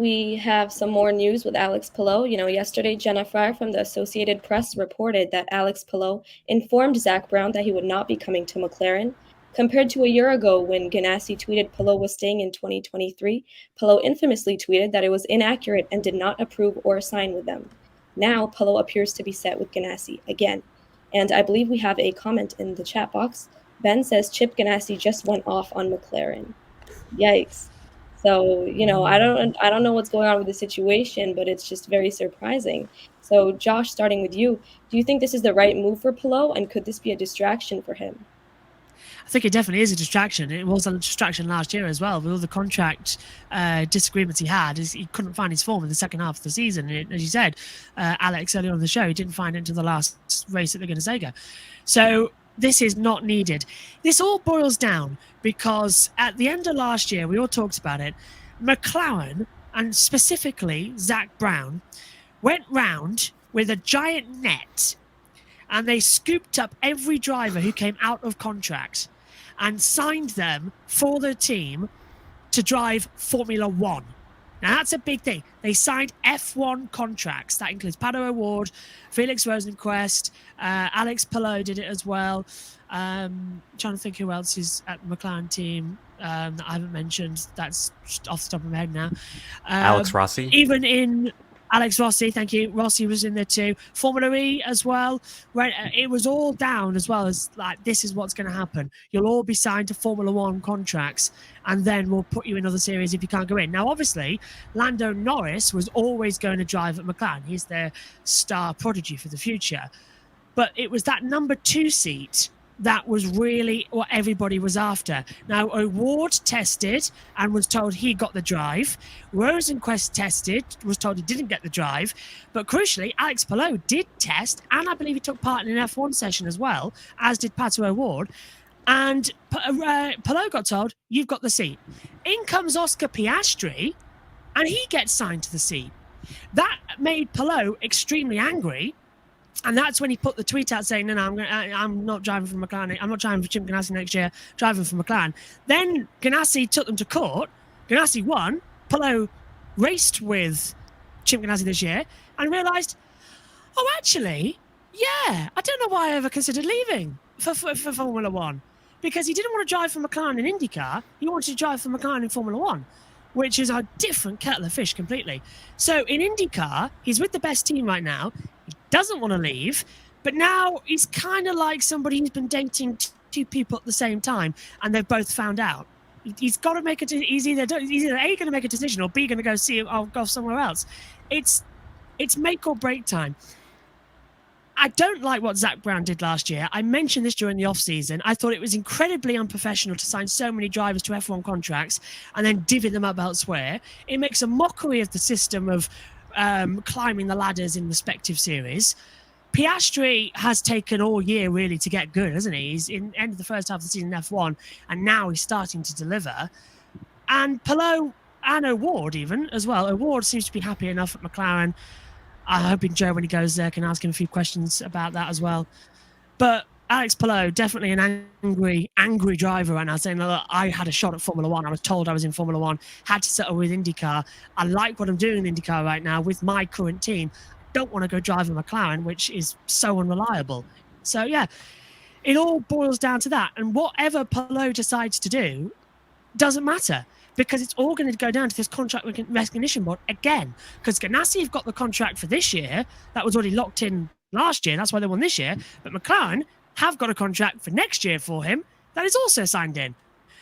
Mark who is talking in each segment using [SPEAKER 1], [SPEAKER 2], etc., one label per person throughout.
[SPEAKER 1] we have some more news with Alex Palou. Yesterday, Jenna Fryer from the Associated Press reported that Alex Palou informed Zach Brown that he would not be coming to McLaren. Compared to a year ago when Ganassi tweeted Palou was staying in 2023, Palou infamously tweeted that it was inaccurate and did not approve or sign with them. Now, Palou appears to be set with Ganassi again. And I believe we have a comment in the chat box. Ben says Chip Ganassi just went off on McLaren. Yikes. So, I don't know what's going on with the situation, but it's just very surprising. So, Josh, starting with you, do you think this is the right move for Palou, and could this be a distraction for him?
[SPEAKER 2] I think it definitely is a distraction. It was a distraction last year as well, with all the contract disagreements he had. He couldn't find his form in the second half of the season. And as you said, Alex, earlier on the show, he didn't find it until the last race at the Saga. So this is not needed. This all boils down because at the end of last year, we all talked about it, McLaren, and specifically Zach Brown, went round with a giant net and they scooped up every driver who came out of contract and signed them for the team to drive Formula One. Now, that's a big thing. They signed F1 contracts. That includes Pato O'Ward, Felix Rosenqvist, Alex Palou did it as well. Trying to think who else is at the McLaren team that I haven't mentioned. That's off the top of my head now.
[SPEAKER 3] Alex Rossi.
[SPEAKER 2] Even in Alex Rossi, thank you. Rossi was in there too. Formula E as well. Right, it was all down as well as like, this is what's going to happen. You'll all be signed to Formula One contracts and then we'll put you in other series if you can't go in. Now, obviously, Lando Norris was always going to drive at McLaren. He's their star prodigy for the future. But it was that number 2 seat that was really what everybody was after. Now, O'Ward tested and was told he got the drive. Rosenqvist tested, was told he didn't get the drive. But crucially, Alex Palou did test, and I believe he took part in an F1 session as well, as did Pato O'Ward. And Palou got told, you've got the seat. In comes Oscar Piastri, and he gets signed to the seat. That made Palou extremely angry. And that's when he put the tweet out saying, no, I'm not driving for McLaren. I'm not driving for Chip Ganassi next year, driving for McLaren. Then Ganassi took them to court. Ganassi won. Palou raced with Chip Ganassi this year and realised, oh, actually, yeah, I don't know why I ever considered leaving for Formula One. Because he didn't want to drive for McLaren in IndyCar. He wanted to drive for McLaren in Formula One, which is a different kettle of fish completely. So in IndyCar, he's with the best team right now. He doesn't want to leave, but now he's kind of like somebody who's been dating 2 people at the same time, and they've both found out. He's got to make he's either A, going to make a decision, or B, going to go somewhere else. It's make or break time. I don't like what Zach Brown did last year. I mentioned this during the off-season. I thought it was incredibly unprofessional to sign so many drivers to F1 contracts and then divvy them up elsewhere. It makes a mockery of the system of climbing the ladders in respective series. Piastri has taken all year really to get good, hasn't he? He's in end of the first half of the season in F1, and now he's starting to deliver. And Palou and O'Ward even as well. O'Ward seems to be happy enough at McLaren. I'm hoping Joe, when he goes there, can ask him a few questions about that as well. But Alex Palou, definitely an angry driver right now, saying, look, I had a shot at Formula One. I was told I was in Formula One, had to settle with IndyCar. I like what I'm doing in IndyCar right now with my current team. Don't want to go drive a McLaren, which is so unreliable. So, yeah, it all boils down to that. And whatever Palou decides to do doesn't matter, because it's all going to go down to this contract recognition board again. Because Ganassi have got the contract for this year. That was already locked in last year. That's why they won this year. But McLaren have got a contract for next year for him that is also signed in.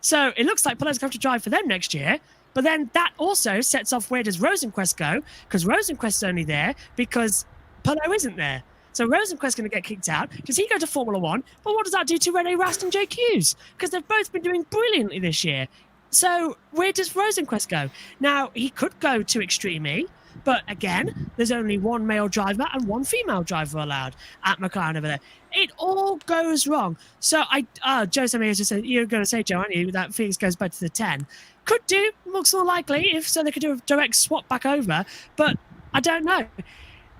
[SPEAKER 2] So it looks like Palou's going to have to drive for them next year. But then that also sets off, where does Rosenqvist go? Because Rosenqvist's only there because Palou isn't there. So Rosenqvist's going to get kicked out. Does he go to Formula One? But what does that do to Rene Rast and Jake Hughes? Because they've both been doing brilliantly this year. So where does Rosenqvist go? Now, he could go to Extreme E, but again, there's only one male driver and one female driver allowed at McLaren over there. It all goes wrong. So Joe Samir just said, you're going to say, Joe, aren't you, that Felix goes back to the 10. Could do, looks more likely, if so they could do a direct swap back over, but I don't know.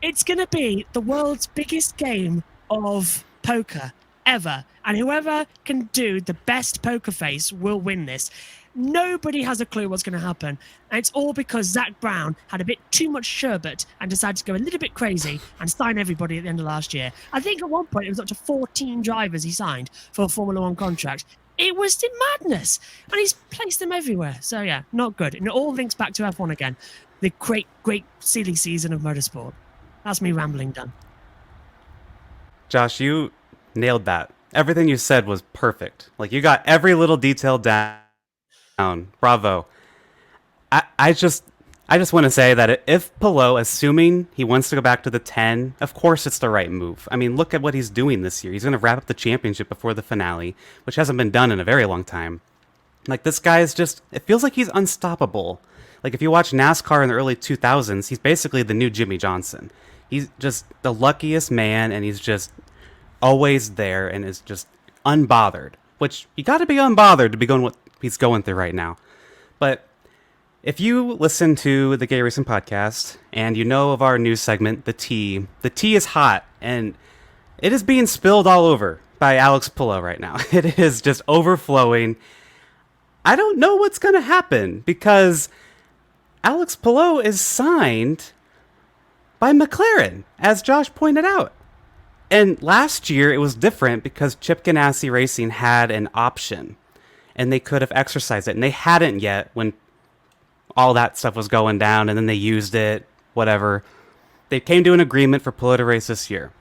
[SPEAKER 2] It's going to be the world's biggest game of poker ever. And whoever can do the best poker face will win this. Nobody has a clue what's going to happen. And it's all because Zach Brown had a bit too much sherbet and decided to go a little bit crazy and sign everybody at the end of last year. I think at one point it was up to 14 drivers he signed for a Formula One contract. It was madness. And he's placed them everywhere. So, yeah, not good. And it all links back to F1 again. The great, great silly season of motorsport. That's me rambling done.
[SPEAKER 3] Josh, you nailed that. Everything you said was perfect. Like, you got every little detail down. Bravo. I just want to say that if Palou, assuming he wants to go back to the 10, of course it's the right move. I mean, look at what he's doing this year. He's going to wrap up the championship before the finale, which hasn't been done in a very long time. Like, this guy is just, it feels like he's unstoppable. Like, if you watch NASCAR in the early 2000s, he's basically the new Jimmy Johnson. He's just the luckiest man, and he's just always there and is just unbothered, which you got to be unbothered to be going what he's going through right now. But if you listen to the Gay Racing Podcast and you know of our news segment, the tea is hot and it is being spilled all over by Alex Palou right now. It is just overflowing. I don't know what's going to happen because Alex Palou is signed by McLaren, as Josh pointed out. And last year it was different because Chip Ganassi Racing had an option and they could have exercised it, and they hadn't yet when all that stuff was going down, and then they used it, whatever. They came to an agreement for Palou to race this year.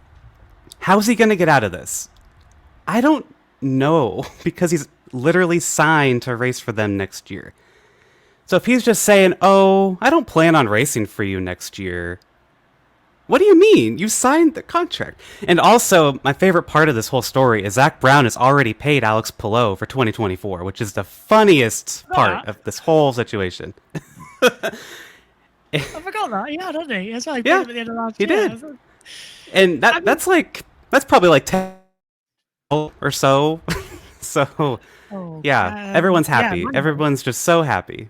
[SPEAKER 3] How's he going to get out of this? I don't know, because he's literally signed to race for them next year. So if he's just saying, oh, I don't plan on racing for you next year, what do you mean? You signed the contract. And also, my favorite part of this whole story is Zach Brown has already paid Alex Palou for 2024, which is the funniest part of this whole situation.
[SPEAKER 2] I forgot that. Yeah, didn't he? That's why he paid him at the end of last year.
[SPEAKER 3] He did. And that's probably like 10 or so. So, everyone's happy. Everyone's just so happy.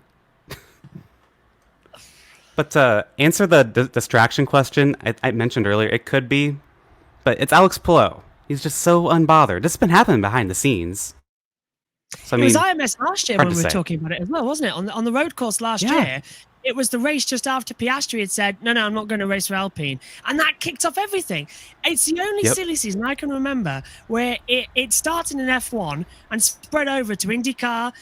[SPEAKER 3] But to answer the distraction question I mentioned earlier, it could be, but it's Alex Palou. He's just so unbothered. This has been happening behind the scenes. So, I mean,
[SPEAKER 2] it was IMS last year when we were talking about it as well, wasn't it? On the road course last year, it was the race just after Piastri had said, no, I'm not going to race for Alpine. And that kicked off everything. It's the only silly season I can remember where it started in F1 and spread over to IndyCar,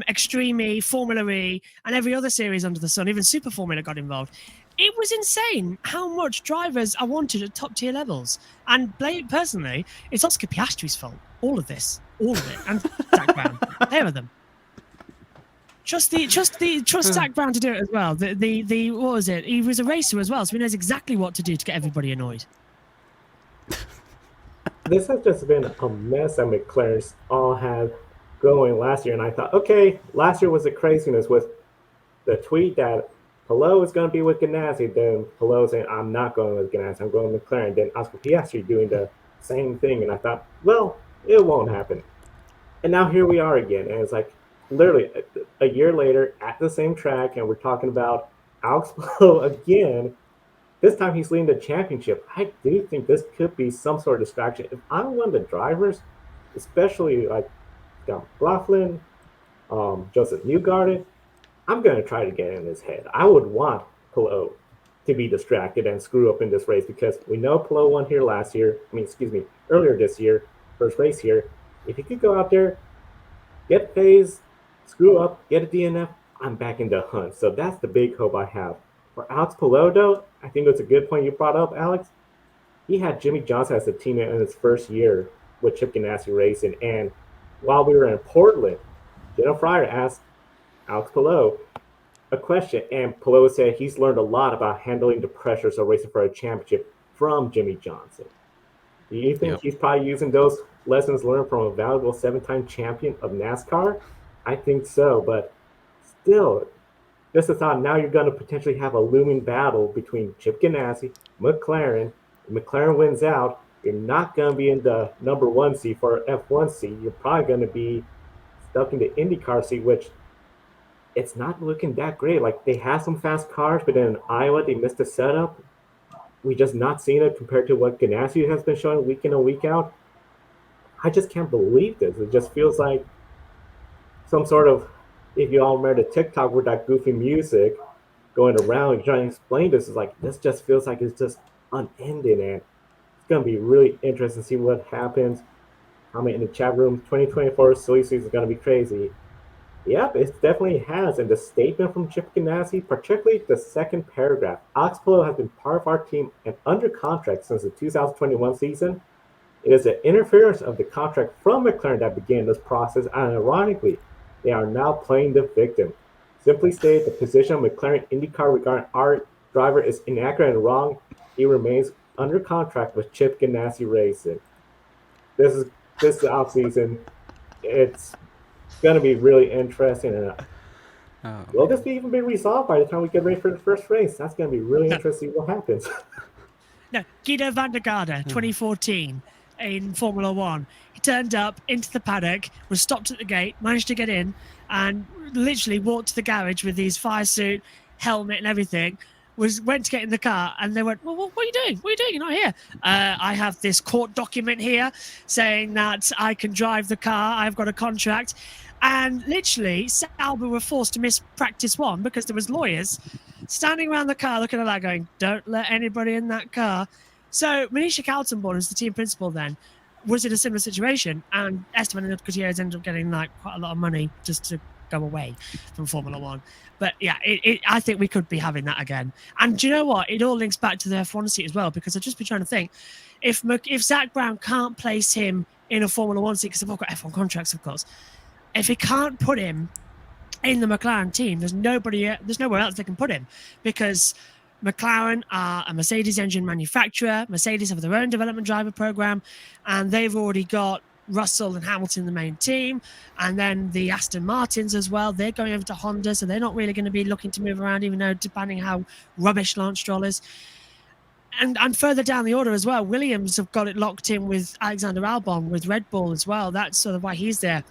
[SPEAKER 2] Extreme E, Formula E, and every other series under the sun. Even Super Formula got involved. It was insane how much drivers are wanted at top tier levels. And personally, it's Oscar Piastri's fault. All of this. All of it. And Zach Brown. There are them. Trust Zach Brown to do it as well. The what was it? He was a racer as well, so he knows exactly what to do to get everybody annoyed.
[SPEAKER 4] This has just been a mess that McLaren's all had going last year, and I thought, okay, last year was the craziness with the tweet that Palou is going to be with Ganassi, then Palou saying, I'm not going with Ganassi, I'm going with McLaren, then Oscar Piastri doing the same thing, and I thought, well, it won't happen. And now here we are again, and it's like, literally a year later at the same track, and we're talking about Alex Palou again. This time he's leading the championship. I do think this could be some sort of distraction. If I'm one of the drivers, especially like Bloxham, Joseph Newgarden, I'm going to try to get in his head. I would want Palou to be distracted and screw up in this race because we know Palou won here earlier this year, first race here. If he could go out there, get phased, screw up, get a DNF, I'm back in the hunt. So that's the big hope I have. For Alex Palou, though, I think it's a good point you brought up, Alex. He had Jimmy Johnson as a teammate in his first year with Chip Ganassi Racing. And while we were in Portland, Jenna Fryer asked Alex Palou a question. And Palou said he's learned a lot about handling the pressures of racing for a championship from Jimmy Johnson. Do you think he's probably using those lessons learned from a valuable 7-time champion of NASCAR? I think so, but still, just a thought, now you're going to potentially have a looming battle between Chip Ganassi, McLaren. If McLaren wins out, you're not going to be in the number 1 seat for F1 seat. You're probably going to be stuck in the IndyCar seat, which it's not looking that great. Like, they have some fast cars, but in Iowa, they missed the setup. We just not seen it compared to what Ganassi has been showing week in and week out. I just can't believe this. It just feels like some sort of, if you all remember the TikTok with that goofy music going around trying to explain this, is like, this just feels like it's just unending. And it's going to be really interesting to see what happens. I mean, in the chat room, 2024 silly season is going to be crazy. Yep, it definitely has. And the statement from Chip Ganassi, particularly the second paragraph, Alex Palou has been part of our team and under contract since the 2021 season. It is the interference of the contract from McLaren that began this process, and ironically, they are now playing the victim. Simply stated, the position of McLaren IndyCar regarding our driver is inaccurate and wrong. He remains under contract with Chip Ganassi Racing. This offseason. It's going to be really interesting. And will this even be resolved by the time we get ready for the first race? That's going to be really interesting what happens.
[SPEAKER 2] No, Guido van der Garde, 2014 in Formula One. He turned up into the paddock, was stopped at the gate, managed to get in, and literally walked to the garage with his fire suit, helmet, and everything. Went to get in the car, and they went, "Well, what are you doing? What are you doing? You're not here." I have this court document here saying that I can drive the car. I've got a contract. And literally, Sauber were forced to miss practice one because there was lawyers standing around the car looking at that going, "Don't let anybody in that car." So Manisha Kaltenborn, who's the team principal then, was in a similar situation. And Esteban Gutierrez ended up getting like quite a lot of money just to go away from Formula One. But yeah, I think we could be having that again. And do you know what? It all links back to the F1 seat as well, because I've just been trying to think, if Zach Brown can't place him in a Formula One seat, because they've all got F1 contracts, of course, if he can't put him in the McLaren team, there's nowhere else they can put him, because McLaren are a Mercedes engine manufacturer. Mercedes have their own development driver program, and they've already got Russell and Hamilton, the main team, and then the Aston Martins as well. They're going over to Honda, so they're not really going to be looking to move around, even though depending how rubbish Lance Stroll is. And further down the order as well, Williams have got it locked in with Alexander Albon with Red Bull as well. That's sort of why he's there.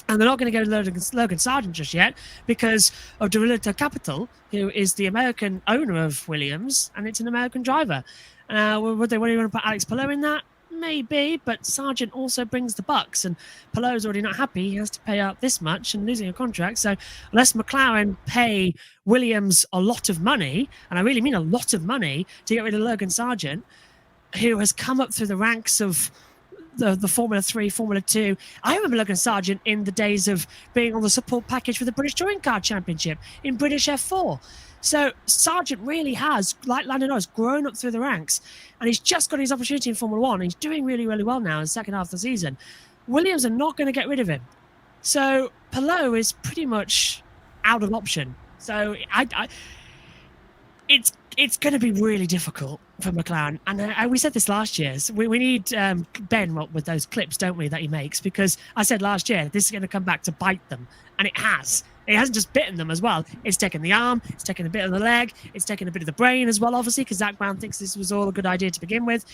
[SPEAKER 2] And they're not going to go to Logan Sargent just yet because of Dorito Capital, who is the American owner of Williams, and it's an American driver. Would they want to put Alex Palou in that? Maybe, but Sargent also brings the bucks, and Palou's already not happy. He has to pay out this much and losing a contract. So unless McLaren pay Williams a lot of money, and I really mean a lot of money, to get rid of Logan Sargent, who has come up through the ranks of the Formula 3, Formula 2. I remember Logan Sargent in the days of being on the support package for the British Touring Car Championship in British F4. So Sargent really has, like Lando Norris, grown up through the ranks, and he's just got his opportunity in Formula 1. He's doing really, really well now in the second half of the season. Williams are not going to get rid of him. So Palou is pretty much out of option. So it's going to be really difficult for McLaren. And we said this last year. So we need Ben with those clips, don't we, that he makes? Because I said last year, this is going to come back to bite them. And it has. It hasn't just bitten them as well. It's taken the arm. It's taken a bit of the leg. It's taken a bit of the brain as well, obviously, because Zach Brown thinks this was all a good idea to begin with.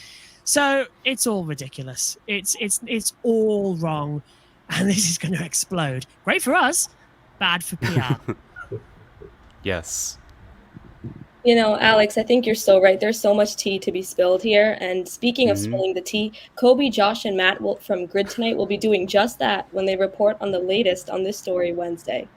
[SPEAKER 2] So it's all ridiculous. It's all wrong. And this is going to explode. Great for us. Bad for PR.
[SPEAKER 3] Yes.
[SPEAKER 1] You know, Alex, I think you're so right. There's so much tea to be spilled here. And speaking of spilling the tea, Kobe, Josh, and Matt from Grid Tonight will be doing just that when they report on the latest on this story Wednesday.